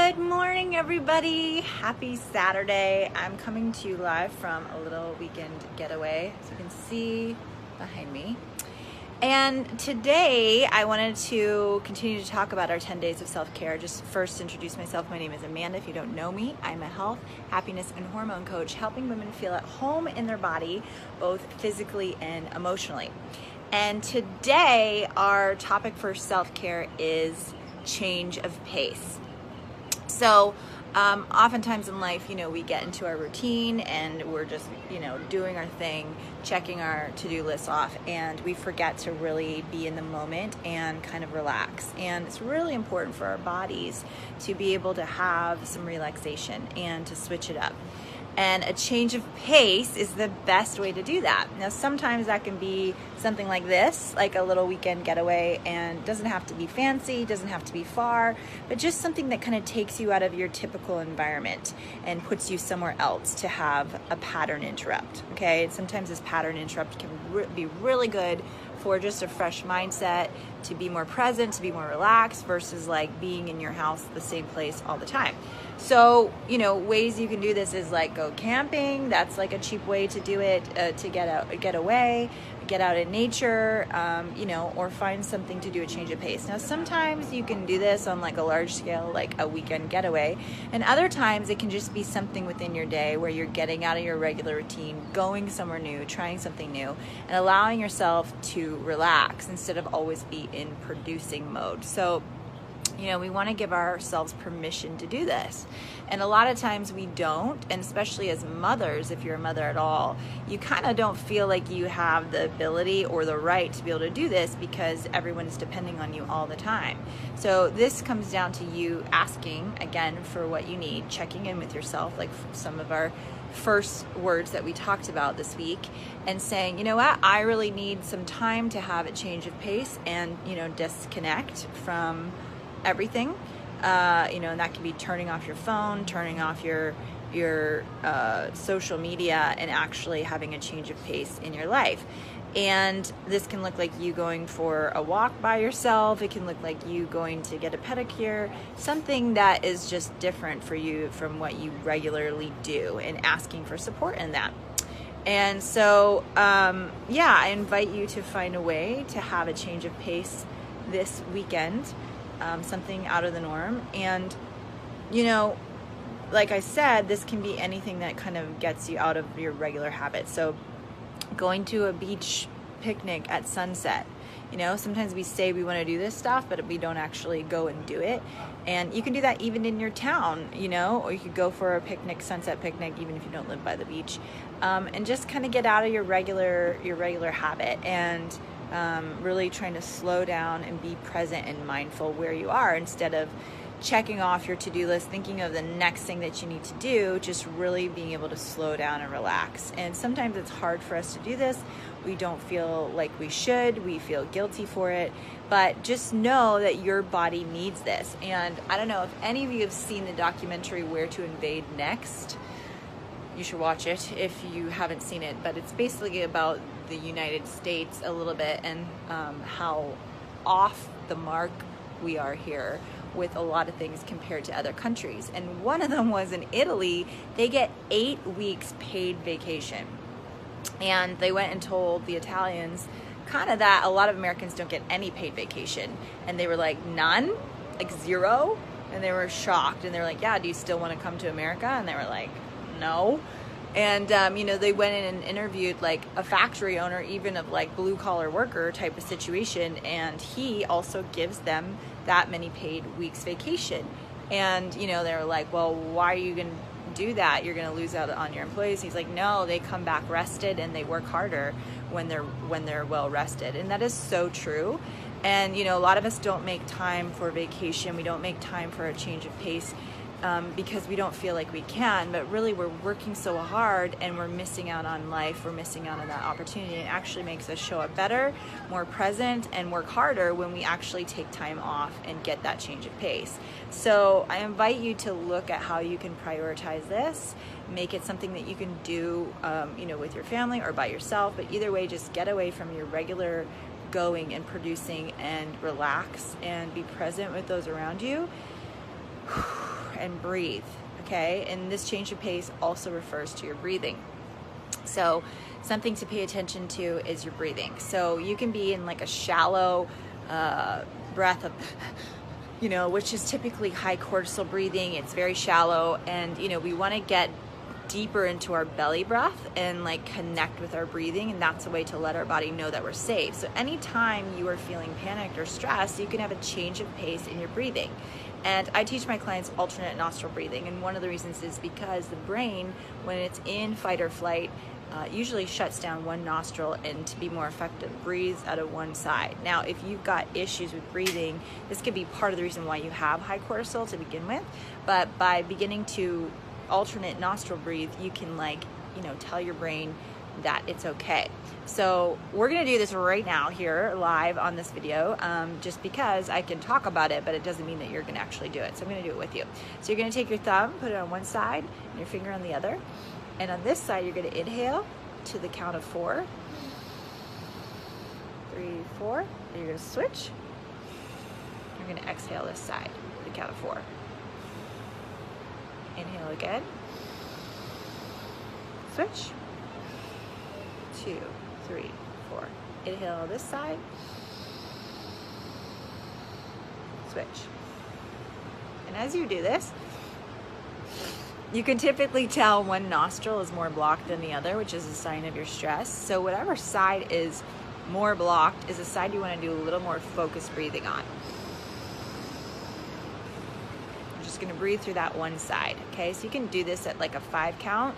Good morning, everybody. Happy Saturday. I'm coming to you live from a little weekend getaway, as you can see behind me. And today I wanted to continue to talk about our 10 days of self-care. Just first introduce myself. My name is Amanda. If you don't know me, I'm a health, happiness, and hormone coach, helping women feel at home in their body, both physically and emotionally. And today our topic for self-care is change of pace. So oftentimes in life, we get into our routine and we're just, doing our thing, checking our to-do list off, and we forget to really be in the moment and kind of relax. And it's really important for our bodies to be able to have some relaxation and to switch it up. And a change of pace is the best way to do that. Now, sometimes that can be something like this, like a little weekend getaway, and doesn't have to be fancy, doesn't have to be far, but just something that kind of takes you out of your typical environment and puts you somewhere else to have a pattern interrupt, okay? And sometimes this pattern interrupt can be really good for just a fresh mindset, to be more present, to be more relaxed, versus like being in your house, the same place all the time. So, ways you can do this is like go camping. That's like a cheap way to do it, to get away, get out in nature, or find something to do a change of pace. Now, sometimes you can do this on like a large scale, like a weekend getaway. And other times it can just be something within your day where you're getting out of your regular routine, going somewhere new, trying something new, and allowing yourself to relax instead of always be in producing mode. So, we want to give ourselves permission to do this. And a lot of times we don't, and especially as mothers, if you're a mother at all, you kind of don't feel like you have the ability or the right to be able to do this because everyone is depending on you all the time. So this comes down to you asking, again, for what you need, checking in with yourself, like some of our first words that we talked about this week, and saying, you know what, I really need some time to have a change of pace and, disconnect from everything, and that can be turning off your phone, turning off your social media, and actually having a change of pace in your life. And this can look like you going for a walk by yourself. It can look like you going to get a pedicure, something that is just different for you from what you regularly do, and asking for support in that. And so, I invite you to find a way to have a change of pace this weekend. Something out of the norm. And, like I said, this can be anything that kind of gets you out of your regular habits. So going to a beach picnic at sunset, sometimes we say we want to do this stuff, but we don't actually go and do it. And you can do that even in your town, or you could go for a picnic, sunset picnic, even if you don't live by the beach, and just kind of get out of your regular habit, and really trying to slow down and be present and mindful where you are, instead of checking off your to-do list, thinking of the next thing that you need to do, just really being able to slow down and relax. And sometimes it's hard for us to do this. We don't feel like we should. We feel guilty for it. But just know that your body needs this. And I don't know if any of you have seen the documentary Where to Invade Next. You should watch it if you haven't seen it. But it's basically about the United States a little bit, and how off the mark we are here with a lot of things compared to other countries. And one of them was in Italy. They get 8 weeks paid vacation. And they went and told the Italians kind of that a lot of Americans don't get any paid vacation. And they were like, none? Like zero? And they were shocked. And they were like, yeah, do you still want to come to America? And they were like, no. And, they went in and interviewed like a factory owner, even of like blue collar worker type of situation. And he also gives them that many paid weeks vacation. And, they were like, well, why are you going to do that? You're going to lose out on your employees. He's like, no, they come back rested and they work harder when they're well rested. And that is so true. And, a lot of us don't make time for vacation. We don't make time for a change of pace. Because we don't feel like we can, but really we're working so hard and we're missing out on life. We're missing out on that opportunity. It actually makes us show up better, more present, and work harder when we actually take time off and get that change of pace. So I invite you to look at how you can prioritize this, make it something that you can do, with your family or by yourself. But either way, just get away from your regular going and producing, and relax and be present with those around you. and breathe, okay? And this change of pace also refers to your breathing. So something to pay attention to is your breathing. So you can be in like a shallow breath of, which is typically high cortisol breathing. It's very shallow, and we want to get deeper into our belly breath and like connect with our breathing, and that's a way to let our body know that we're safe. So anytime you are feeling panicked or stressed, you can have a change of pace in your breathing. And I teach my clients alternate nostril breathing, and one of the reasons is because the brain, when it's in fight or flight, usually shuts down one nostril, and to be more effective, breathes out of one side. Now, if you've got issues with breathing, this could be part of the reason why you have high cortisol to begin with, but by beginning to alternate nostril breathe, you can tell your brain that it's okay. So we're gonna do this right now here live on this video, just because I can talk about it, but it doesn't mean that you're gonna actually do it. So I'm gonna do it with you. So you're gonna take your thumb, put it on one side, and your finger on the other. And on this side, you're gonna inhale to the count of 4. 3, 4, and you're gonna switch. You're gonna exhale this side to the count of 4. Inhale again. Switch. 2, 3, 4. Inhale this side. Switch. And as you do this, you can typically tell one nostril is more blocked than the other, which is a sign of your stress. So whatever side is more blocked is a side you want to do a little more focused breathing on. Going to breathe through that one side. Okay, so you can do this at like a 5 count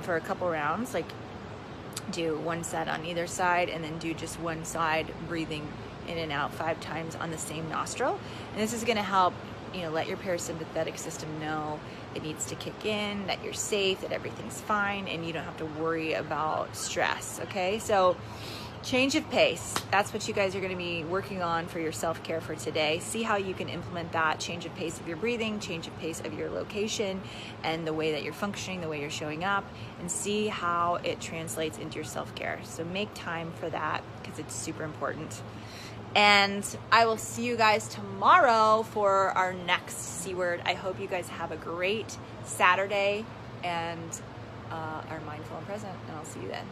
for a couple rounds, like do one set on either side and then do just one side, breathing in and out 5 times on the same nostril. And this is going to help let your parasympathetic system know it needs to kick in, that you're safe, that everything's fine, and you don't have to worry about stress. Okay, so change of pace, that's what you guys are going to be working on for your self-care for today. See how you can implement that change of pace of your breathing, change of pace of your location, and the way that you're functioning, the way you're showing up, and see how it translates into your self-care. So make time for that, because it's super important. And I will see you guys tomorrow for our next C word. I hope you guys have a great Saturday and are mindful and present, and I'll see you then.